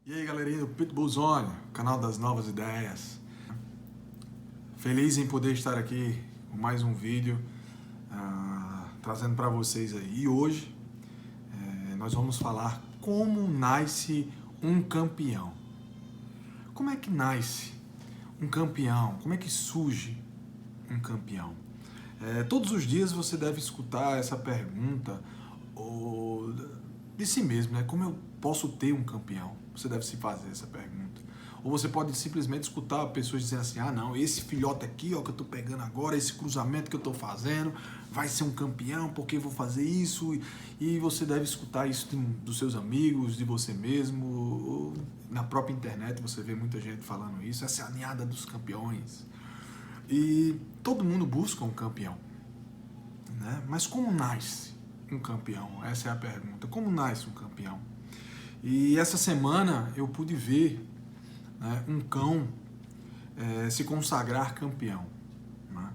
E aí, galerinha do Pitbull Zone, canal das novas ideias. Feliz em poder estar aqui com mais um vídeo trazendo para vocês aí. E hoje nós vamos falar como nasce um campeão. Como é que nasce um campeão? Como é que surge um campeão? Todos os dias você deve escutar essa pergunta de si mesmo, né? Como eu posso ter um campeão? Você deve se fazer essa pergunta. Ou você pode simplesmente escutar pessoas dizendo assim: ah, não, esse filhote aqui, ó, que eu tô pegando agora, esse cruzamento que eu tô fazendo, vai ser um campeão porque eu vou fazer isso. E você deve escutar isso dos seus amigos, de você mesmo. Ou na própria internet você vê muita gente falando isso. Essa é a ninhada dos campeões. E todo mundo busca um campeão, né? Mas como nasce um campeão? Essa é a pergunta. Como nasce um campeão? E essa semana eu pude ver, né, um cão se consagrar campeão, né?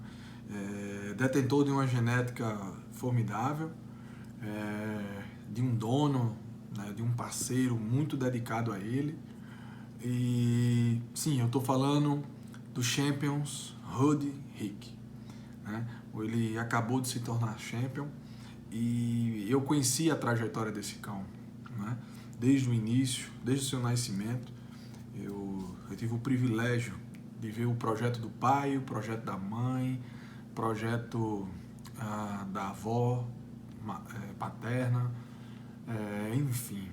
Detentor de uma genética formidável, de um dono, né, de um parceiro muito dedicado a ele. E sim, eu estou falando do Champions Hood Hick, né? Ele acabou de se tornar champion e eu conheci a trajetória desse cão, né? Desde o início, desde o seu nascimento. Eu tive o privilégio de ver o projeto do pai, o projeto da mãe, o projeto da avó paterna, enfim.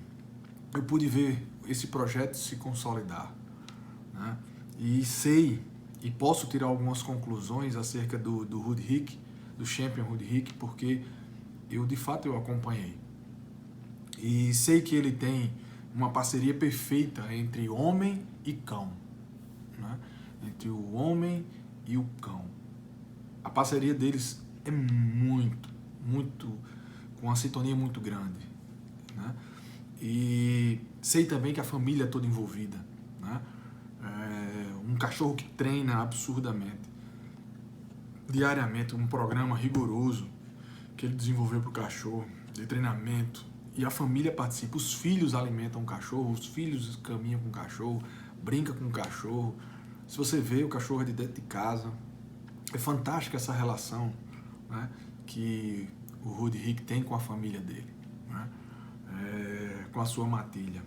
Eu pude ver esse projeto se consolidar, né? E sei e posso tirar algumas conclusões acerca do Hood Hick, do Champion Hood Hick, porque de fato eu acompanhei. E sei que ele tem uma parceria perfeita entre homem e cão, né? Entre o homem e o cão. A parceria deles é com uma sintonia muito grande, né? E sei também que a família é toda envolvida, né? Um cachorro que treina absurdamente, diariamente, um programa rigoroso que ele desenvolveu para o cachorro, de treinamento. E a família participa, os filhos alimentam o cachorro, os filhos caminham com o cachorro, brincam com o cachorro. Se você vê, o cachorro é de dentro de casa. É fantástica essa relação, né, que o Hood Hick tem com a família dele, né, com a sua matilha.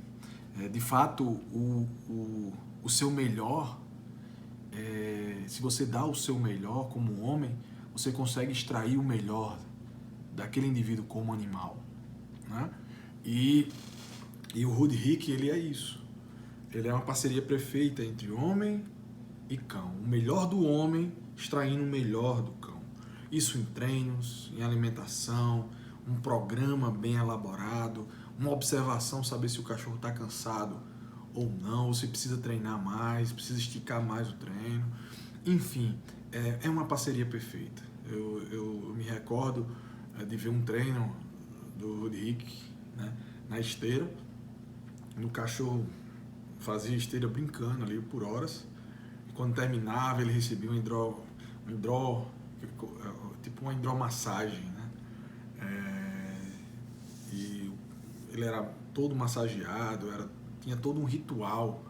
De fato, o seu melhor, se você dá o seu melhor como homem, você consegue extrair o melhor daquele indivíduo como animal, né? E o Hood Hick, ele é isso. Ele é uma parceria perfeita entre homem e cão. O melhor do homem extraindo o melhor do cão. Isso em treinos, em alimentação, um programa bem elaborado, uma observação, saber se o cachorro está cansado ou não, ou se precisa treinar mais, precisa esticar mais o treino. Enfim, é uma parceria perfeita. Eu me recordo de ver um treino do Hood Hick, né, na esteira. O cachorro fazia esteira brincando ali por horas. E quando terminava, ele recebia tipo uma hidromassagem, né? E ele era todo massageado, tinha todo um ritual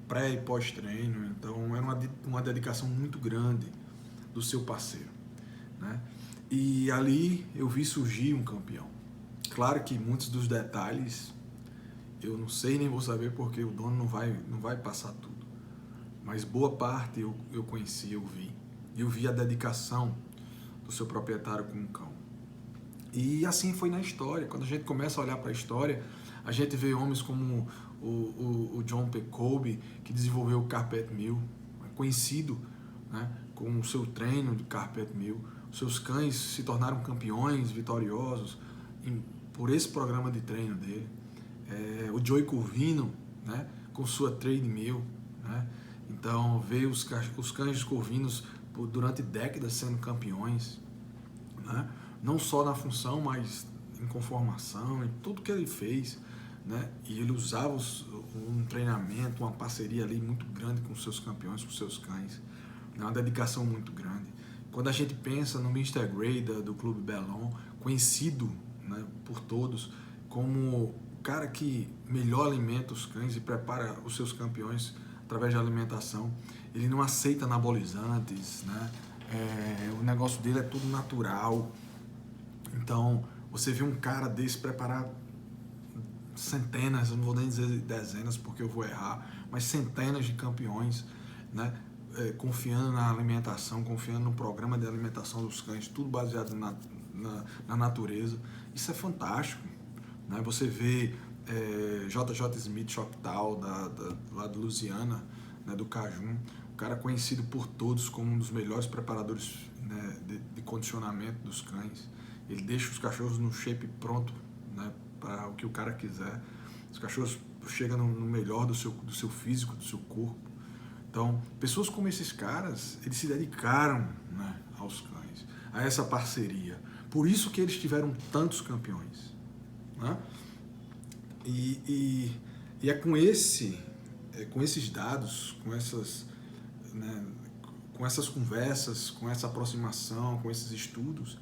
pré e pós-treino. Então era uma dedicação muito grande do seu parceiro, né? E ali eu vi surgir um campeão. Claro que muitos dos detalhes eu não sei nem vou saber, porque o dono não vai passar tudo. Mas boa parte eu conheci, eu vi. Eu vi a dedicação do seu proprietário com o cão. E assim foi na história. Quando a gente começa a olhar para a história, a gente vê homens como o John P. Colby, que desenvolveu o Carpet Mill, conhecido, né, com o seu treino de Carpet Mill. Seus cães se tornaram campeões vitoriosos por esse programa de treino dele. O Joey Corvino, né, com sua Trade Mill, né? Então veio os cães corvinos durante décadas sendo campeões, né? Não só na função, mas em conformação, em tudo que ele fez, né? E ele usava um treinamento, uma parceria ali muito grande com seus campeões, com seus cães, né? Uma dedicação muito grande. Quando a gente pensa no Mr. Grey do Clube Bellon, conhecido, né, por todos como cara que melhor alimenta os cães e prepara os seus campeões através da alimentação. Ele não aceita anabolizantes, né? O negócio dele é tudo natural. Então, você vê um cara desse preparar centenas, eu não vou nem dizer dezenas porque eu vou errar, mas centenas de campeões, né? Confiando na alimentação, confiando no programa de alimentação dos cães, tudo baseado na natureza. Isso é fantástico, né? Você vê JJ Smith Choctaw, lá de Louisiana, né, do Cajun, um cara conhecido por todos como um dos melhores preparadores, né, de condicionamento dos cães. Ele deixa os cachorros no shape pronto, né, para o que o cara quiser. Os cachorros chegam no melhor do seu físico, do seu corpo. Então, pessoas como esses caras, eles se dedicaram, né, aos cães, a essa parceria. Por isso que eles tiveram tantos campeões, né? E é com esses dados, né, com essas conversas, com essa aproximação, com esses estudos,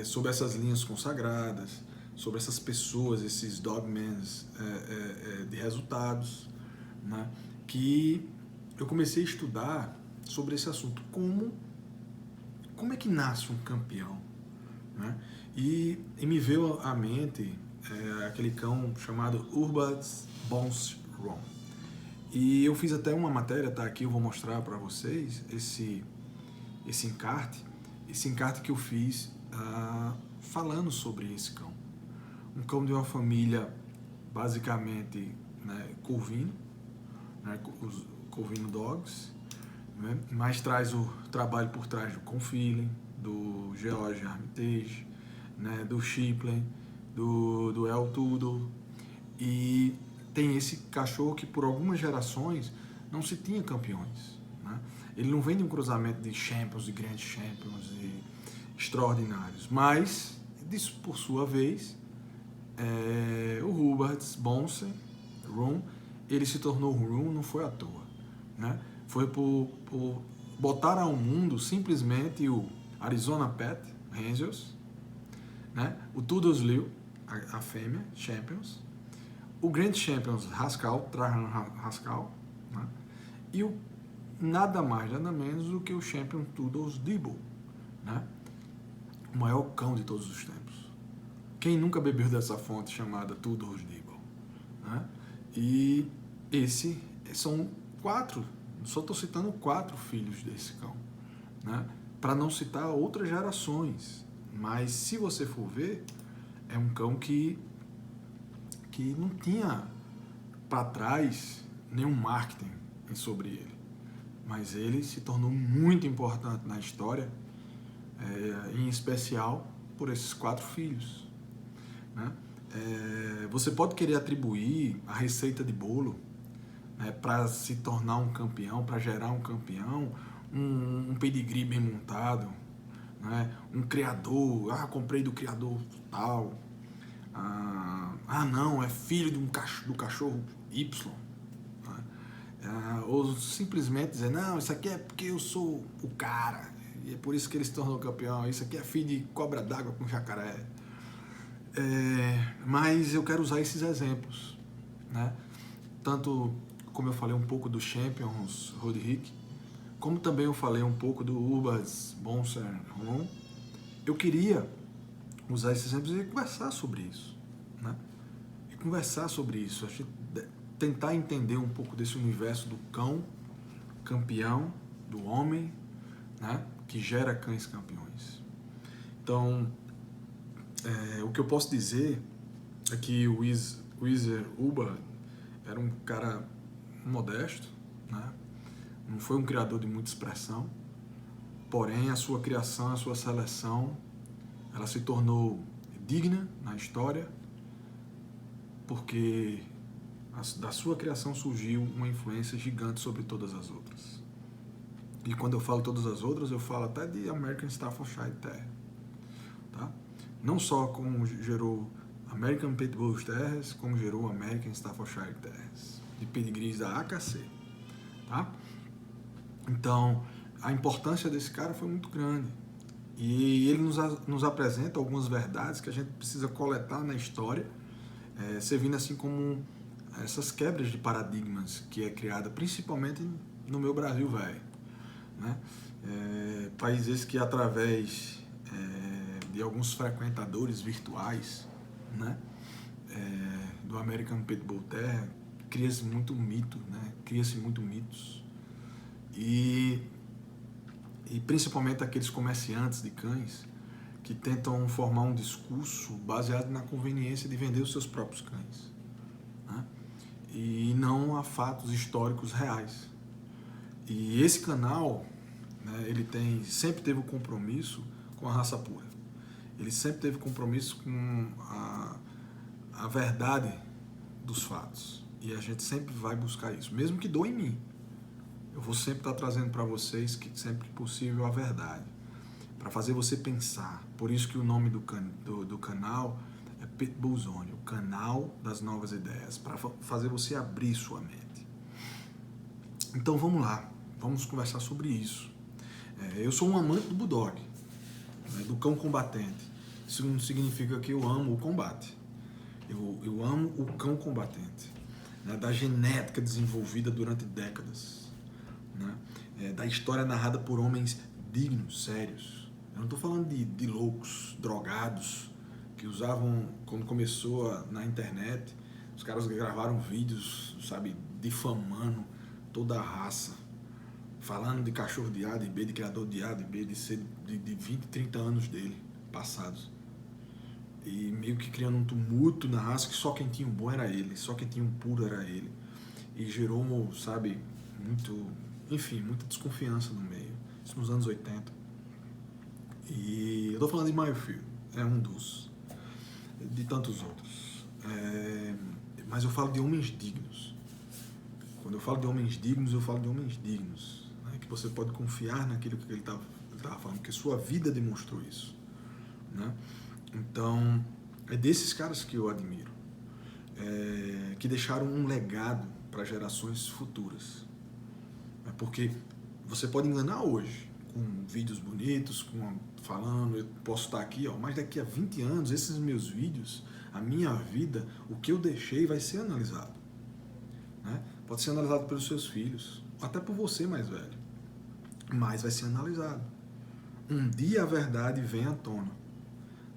sobre essas linhas consagradas, sobre essas pessoas, esses dogmans de resultados, né, que eu comecei a estudar sobre esse assunto. Como é que nasce um campeão? Né? E me veio à mente aquele cão chamado Urbat's Bounce Ron. E eu fiz até uma matéria, tá aqui, eu vou mostrar para vocês esse encarte que eu fiz falando sobre esse cão. Um cão de uma família basicamente, né, corvino, né, os Corvino Dogs, né, mas traz o trabalho por trás do Confilen, do George Armitage, né, do Shipley, do El Tudo, e tem esse cachorro que por algumas gerações não se tinha campeões, né? Ele não vem de um cruzamento de champions, de grandes champions, de extraordinários, mas, disso por sua vez, o Urbat's Bounce Ron, ele se tornou Ron, não foi à toa, né? Foi por botar ao mundo simplesmente o Arizona Pet Rangers, né? O Toodles Liu, a fêmea, Champions, o Grand Champions Rascal, Trahan Rascal, né? E o nada mais, nada menos do que o Champion Toodles Dibble, né? O maior cão de todos os tempos. Quem nunca bebeu dessa fonte chamada Toodles Dibble, né? E esses são 4, só estou citando 4 filhos desse cão, né? Para não citar outras gerações. Mas se você for ver, é um cão que não tinha para trás nenhum marketing sobre ele. Mas ele se tornou muito importante na história, em especial por esses 4 filhos, né? Você pode querer atribuir a receita de bolo, né, para se tornar um campeão, para gerar um campeão, um pedigree bem montado, né, um criador, comprei do criador tal, não, é filho do cachorro Y, né? Ou simplesmente dizer, não, isso aqui é porque eu sou o cara, e é por isso que ele se tornou campeão, isso aqui é filho de cobra d'água com jacaré. Mas eu quero usar esses exemplos, né? Tanto como eu falei um pouco do Champions Roderick, como também eu falei um pouco do Urbat's Bounce Ron. Eu queria usar esses exemplos e conversar sobre isso, né? E conversar sobre isso, a gente tentar entender um pouco desse universo do cão campeão, do homem, né, que gera cães campeões. Então, o que eu posso dizer é que o Wheezer Urbat era um cara modesto, né? Não foi um criador de muita expressão, porém a sua criação, a sua seleção, ela se tornou digna na história, porque da sua criação surgiu uma influência gigante sobre todas as outras. E quando eu falo todas as outras, eu falo até de American Staffordshire Terrier, tá? Não só como gerou American Pitbull Terriers, como gerou American Staffordshire Terriers, de pedigrees da AKC, tá? Então, a importância desse cara foi muito grande. E ele nos apresenta algumas verdades que a gente precisa coletar na história servindo assim como essas quebras de paradigmas que é criada principalmente no meu Brasil velho, né? Países que através de alguns frequentadores virtuais, né? Do American Pit Bull Terra, cria-se muito mito, né? Cria-se muito mitos e principalmente aqueles comerciantes de cães que tentam formar um discurso baseado na conveniência de vender os seus próprios cães, né? E não a fatos históricos reais. E esse canal, né, ele sempre teve um compromisso com a raça pura. Ele sempre teve compromisso com a verdade dos fatos. E a gente sempre vai buscar isso, mesmo que doa em mim. Eu vou sempre estar trazendo para vocês, que sempre possível, a verdade, para fazer você pensar. Por isso que o nome do canal é Pit Bull Zone, o canal das novas ideias, para fazer você abrir sua mente. Então vamos lá, vamos conversar sobre isso. Eu sou um amante do Bulldog, né, do cão combatente. Isso não significa que eu amo o combate. Eu amo o cão combatente, né, da genética desenvolvida durante décadas, né, da história narrada por homens dignos, sérios. Eu não estou falando de loucos, drogados, que usavam, quando começou na internet, os caras gravaram vídeos, sabe, difamando toda a raça, falando de cachorro de A, de B, de criador de A, de B, de 20, 30 anos dele, passados. E meio que criando um tumulto na raça, que só quem tinha o bom era ele, só quem tinha o puro era ele. E gerou, sabe, muita desconfiança no meio. Isso nos anos 80. E eu tô falando de Mayfield, é um dos, de tantos outros. Mas eu falo de homens dignos. Quando eu falo de homens dignos, eu falo de homens dignos, né, que você pode confiar naquilo que ele estava falando, porque sua vida demonstrou isso, né? Então, é desses caras que eu admiro, que deixaram um legado para gerações futuras. Porque você pode enganar hoje, com vídeos bonitos, falando, eu posso estar aqui, mas daqui a 20 anos, esses meus vídeos, a minha vida, o que eu deixei vai ser analisado, né? Pode ser analisado pelos seus filhos, até por você mais velho, mas vai ser analisado. Um dia a verdade vem à tona.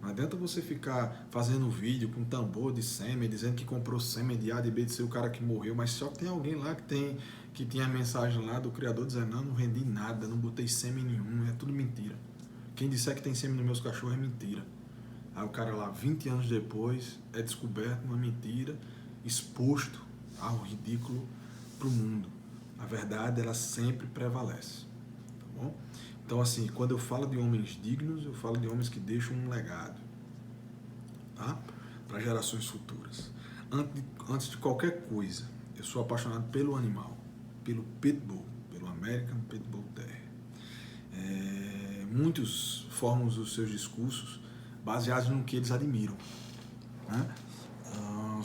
Não adianta você ficar fazendo vídeo com tambor de sêmen, dizendo que comprou sêmen de A, de B, de C, o cara que morreu, mas só que tem alguém lá que tem a mensagem lá do criador dizendo, não vendi nada, não botei sêmen nenhum, é tudo mentira. Quem disser que tem sêmen nos meus cachorros é mentira. Aí o cara lá, 20 anos depois, é descoberto uma mentira, exposto ao ridículo para o mundo. A verdade, ela sempre prevalece, tá bom? Então, assim, quando eu falo de homens dignos, eu falo de homens que deixam um legado, tá? Para gerações futuras. Antes de qualquer coisa, eu sou apaixonado pelo animal, pelo Pitbull, pelo American Pit Bull Terrier. Muitos formam os seus discursos baseados no que eles admiram, né?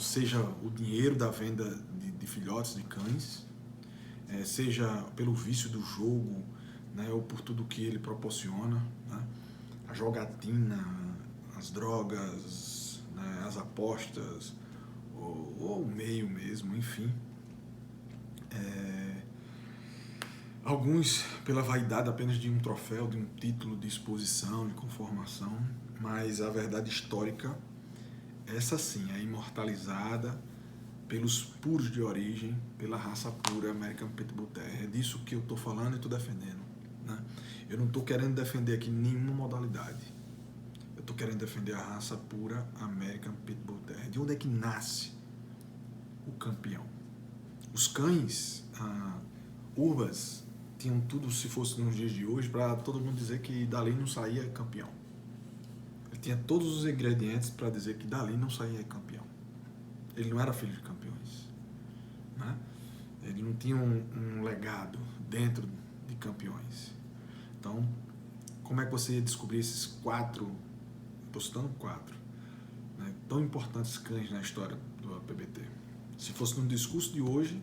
Seja o dinheiro da venda de filhotes de cães, seja pelo vício do jogo, né, ou por tudo que ele proporciona, né, a jogatina, as drogas, né, as apostas, ou o meio mesmo, enfim. Alguns pela vaidade apenas de um troféu, de um título de exposição, de conformação, mas a verdade histórica, essa sim, é imortalizada pelos puros de origem, pela raça pura American Pit Bull Terrier. É disso que eu estou falando e estou defendendo, né? Eu não estou querendo defender aqui nenhuma modalidade. Eu estou querendo defender a raça pura American Pit Bull Terrier. De onde é que nasce o campeão? Os cães urbas tinham tudo, se fosse nos dias de hoje, para todo mundo dizer que dali não saía campeão. Ele tinha todos os ingredientes para dizer que dali não saía campeão. Ele não era filho de campeões, né? Ele não tinha um legado dentro de campeões. Então, como é que você ia descobrir esses 4, postando 4, né, tão importantes cães na história do APBT? Se fosse no discurso de hoje,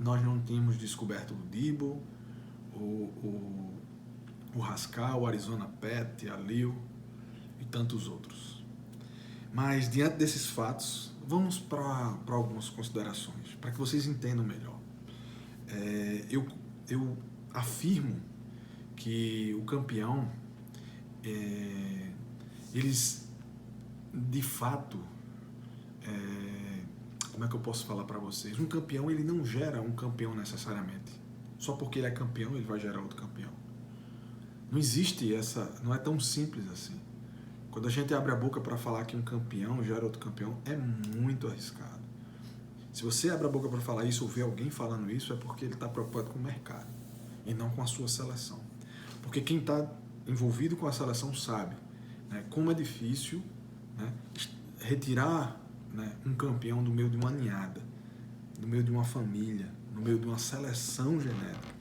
nós não tínhamos descoberto o Dibble, o Rascal, o Arizona Pet, a Lil e tantos outros. Mas diante desses fatos, vamos para algumas considerações, para que vocês entendam melhor. Eu afirmo que o campeão, eles, de fato, como é que eu posso falar para vocês? Um campeão, ele não gera um campeão necessariamente. Só porque ele é campeão, ele vai gerar outro campeão. Não existe essa, não é tão simples assim. Quando a gente abre a boca para falar que um campeão gera outro campeão, é muito arriscado. Se você abre a boca para falar isso ou ver alguém falando isso, é porque ele está preocupado com o mercado e não com a sua seleção. Porque quem está envolvido com a seleção sabe, né, como é difícil, né, retirar, né, um campeão do meio de uma ninhada, no meio de uma família, no meio de uma seleção genética.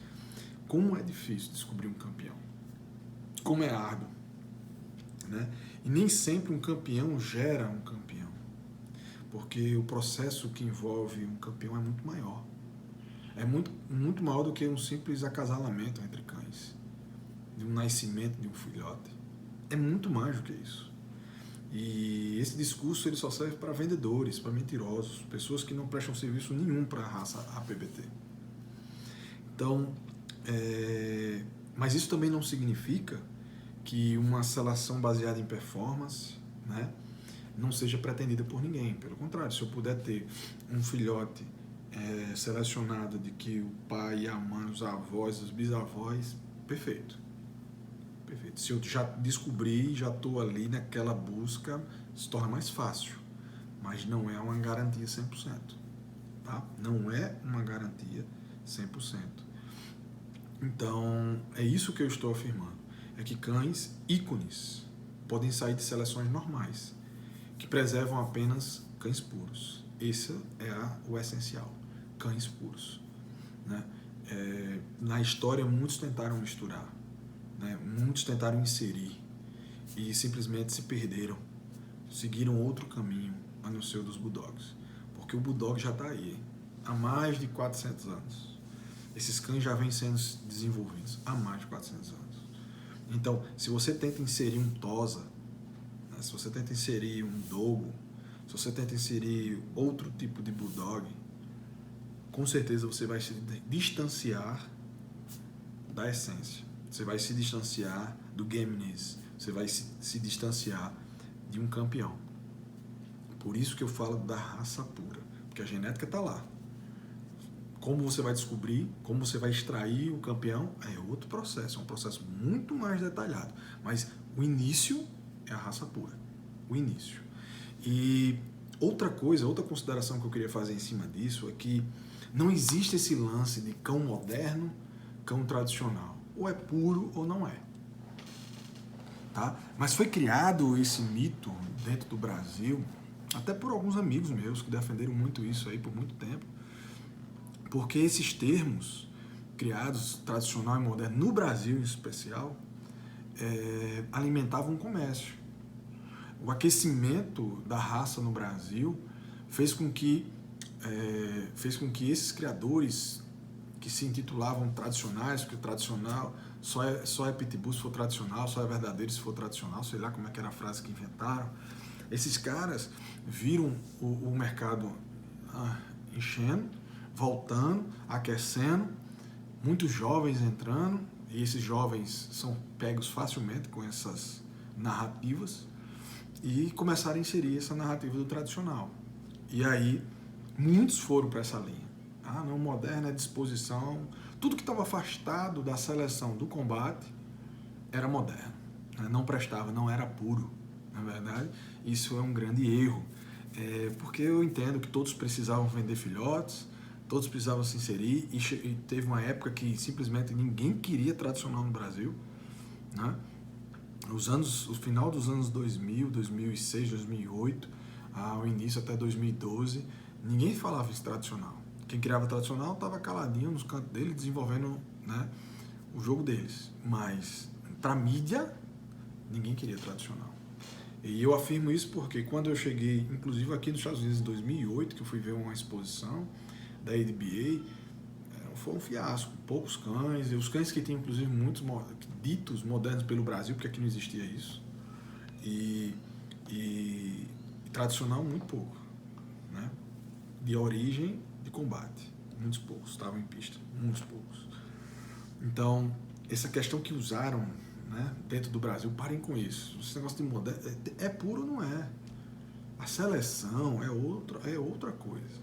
Como é difícil descobrir um campeão. Como é árduo. Né? E nem sempre um campeão gera um campeão. Porque o processo que envolve um campeão é muito maior. É muito maior do que um simples acasalamento entre cães. De um nascimento de um filhote. É muito mais do que isso. E esse discurso ele só serve para vendedores, para mentirosos, pessoas que não prestam serviço nenhum para a raça APBT. Então, mas isso também não significa que uma seleção baseada em performance, né, não seja pretendida por ninguém. Pelo contrário, se eu puder ter um filhote selecionado de que o pai, a mãe, os avós, os bisavós, perfeito. Perfeito. Se eu já descobri, já estou ali naquela busca, se torna mais fácil. Mas não é uma garantia 100%. Tá? Não é uma garantia 100%. Então, é isso que eu estou afirmando. É que cães ícones podem sair de seleções normais, que preservam apenas cães puros. Esse é o essencial. Cães puros. Né? Na história, muitos tentaram misturar. Né? Muitos tentaram inserir e simplesmente se perderam, seguiram outro caminho a não ser o dos bulldogs, porque o bulldog já está aí há mais de 400 anos. Esses cães já vêm sendo desenvolvidos há mais de 400 anos. Então, se você tenta inserir um Tosa, né? Se você tenta inserir um Dogo, se você tenta inserir outro tipo de bulldog, com certeza você vai se distanciar da essência. Você vai se distanciar do Gamenese, você vai se distanciar de um campeão. Por isso que eu falo da raça pura, porque a genética está lá. Como você vai descobrir, como você vai extrair o campeão, é outro processo, é um processo muito mais detalhado. Mas o início é a raça pura, o início. E outra coisa, outra consideração que eu queria fazer em cima disso é que não existe esse lance de cão moderno, cão tradicional. Ou é puro ou não é. Tá? Mas foi criado esse mito dentro do Brasil, até por alguns amigos meus que defenderam muito isso aí por muito tempo, porque esses termos criados, tradicional e moderno, no Brasil em especial, alimentavam o comércio. O aquecimento da raça no Brasil fez com que esses criadores que se intitulavam tradicionais, porque o tradicional só é pitbull se for tradicional, só é verdadeiro se for tradicional, sei lá como é que era a frase que inventaram. Esses caras viram o mercado enchendo, voltando, aquecendo, muitos jovens entrando, e esses jovens são pegos facilmente com essas narrativas, e começaram a inserir essa narrativa do tradicional. E aí, muitos foram para essa linha. Não, moderno é disposição. Tudo que estava afastado da seleção do combate era moderno. Não prestava, não era puro. Na verdade, isso é um grande erro. Porque eu entendo que todos precisavam vender filhotes, todos precisavam se inserir, e teve uma época que simplesmente ninguém queria tradicional no Brasil. Né? O final dos anos 2000, 2006, 2008, ao início até 2012, ninguém falava isso tradicional. Quem criava tradicional estava caladinho nos cantos dele, desenvolvendo, né, o jogo deles. Mas, para mídia, ninguém queria tradicional. E eu afirmo isso porque quando eu cheguei, inclusive aqui nos Estados Unidos em 2008, que eu fui ver uma exposição da ADBA, foi um fiasco. Poucos cães, e os cães que tinham, inclusive, muitos ditos modernos pelo Brasil, porque aqui não existia isso. E tradicional, muito pouco. né? De origem de combate. Muitos poucos estavam em pista, muitos poucos. Então, essa questão que usaram, né, dentro do Brasil, parem com isso. Esse negócio de moderno é puro ou não é? A seleção é outra coisa.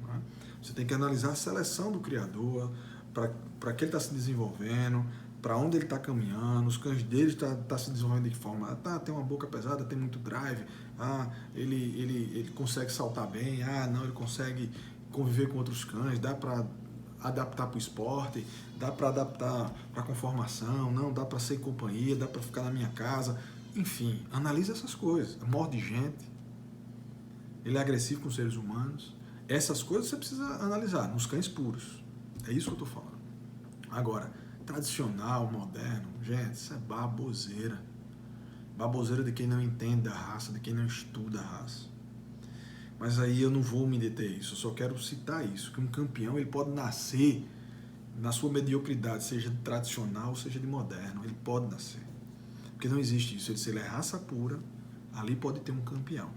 Né? Você tem que analisar a seleção do criador, para que ele está se desenvolvendo, para onde ele está caminhando, os cães dele tá se desenvolvendo de que forma. Tem uma boca pesada, tem muito drive, ele consegue saltar bem, não, ele consegue conviver com outros cães, dá para adaptar para o esporte, dá para adaptar para a conformação, não, dá para ser em companhia, dá para ficar na minha casa. Enfim, analisa essas coisas. Morde gente, ele é agressivo com seres humanos. Essas coisas você precisa analisar nos cães puros. É isso que eu estou falando. Agora, tradicional, moderno, gente, isso é baboseira. Baboseira de quem não entende da raça, de quem não estuda a raça. Mas aí eu não vou me deter isso, eu só quero citar isso, que um campeão ele pode nascer na sua mediocridade, seja de tradicional, seja de moderno, ele pode nascer. Porque não existe isso, se ele é raça pura, ali pode ter um campeão.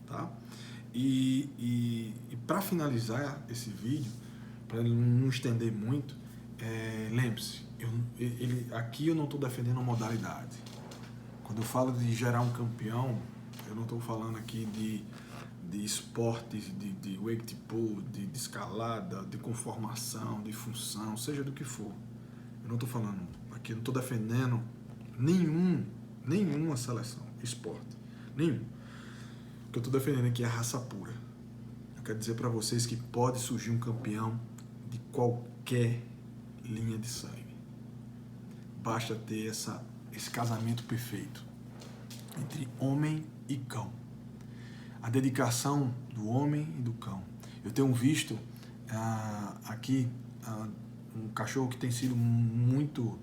Tá? E para finalizar esse vídeo, para não estender muito, lembre-se, aqui eu não estou defendendo uma modalidade. Quando eu falo de gerar um campeão, eu não estou falando aqui de esportes, de wake pull, de escalada, de conformação, de função, seja do que for. Eu não estou falando aqui, eu não estou defendendo nenhuma seleção, esporte, nenhum. O que eu estou defendendo aqui é a raça pura. Eu quero dizer para vocês que pode surgir um campeão de qualquer linha de sangue. Basta ter esse casamento perfeito entre homem e cão. A dedicação do homem e do cão. Eu tenho visto aqui um cachorro que tem sido muito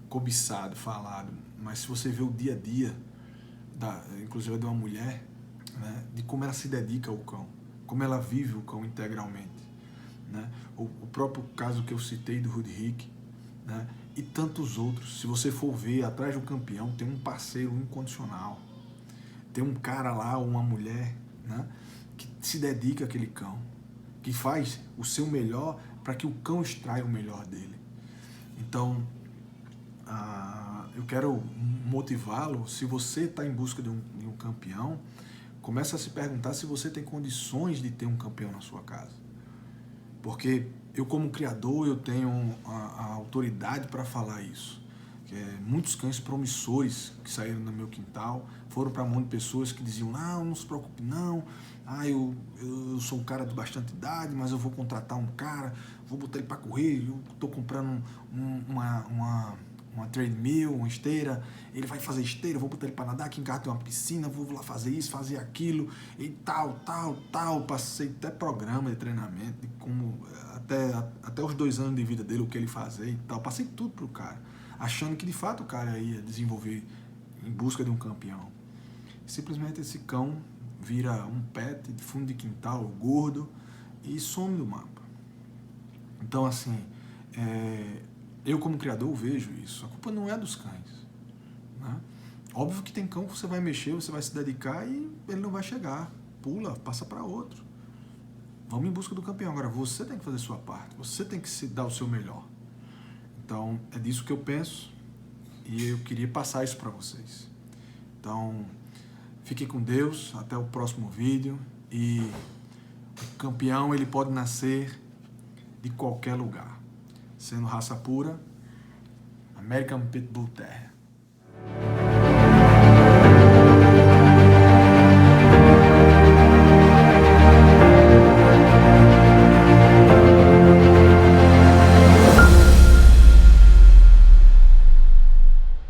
cobiçado, falado, mas se você vê o dia a dia, inclusive de uma mulher, né, de como ela se dedica ao cão, como ela vive o cão integralmente. Né? O próprio caso que eu citei do Rudrick, né, e tantos outros. Se você for ver, atrás do campeão tem um parceiro incondicional. Tem um cara lá, uma mulher, né, que se dedica àquele cão, que faz o seu melhor para que o cão extraia o melhor dele. Então, eu quero motivá-lo, se você está em busca de um campeão, comece a se perguntar se você tem condições de ter um campeão na sua casa. Porque eu, como criador, eu tenho a autoridade para falar isso. Muitos cães promissores que saíram do meu quintal foram para mão de pessoas que diziam: não se preocupe não, eu sou um cara de bastante idade, mas eu vou contratar um cara, vou botar ele para correr, eu estou comprando uma treadmill, uma esteira, ele vai fazer esteira, eu vou botar ele para nadar, aqui em casa tem uma piscina, vou lá fazer isso, fazer aquilo, e tal, passei até programa de treinamento, de como, até os 2 anos de vida dele, o que ele fazia e tal, passei tudo pro cara, achando que de fato o cara ia desenvolver em busca de um campeão. Simplesmente esse cão vira um pet de fundo de quintal, gordo, e some do mapa. Então, assim, eu como criador vejo isso. A culpa não é dos cães. Né? Óbvio que tem cão que você vai mexer, você vai se dedicar e ele não vai chegar. Pula, passa para outro. Vamos em busca do campeão. Agora, você tem que fazer a sua parte. Você tem que se dar o seu melhor. Então, é disso que eu penso e eu queria passar isso para vocês. Então, fiquem com Deus. Até o próximo vídeo. E o campeão, ele pode nascer de qualquer lugar. Sendo raça pura, American Pitbull Terrier.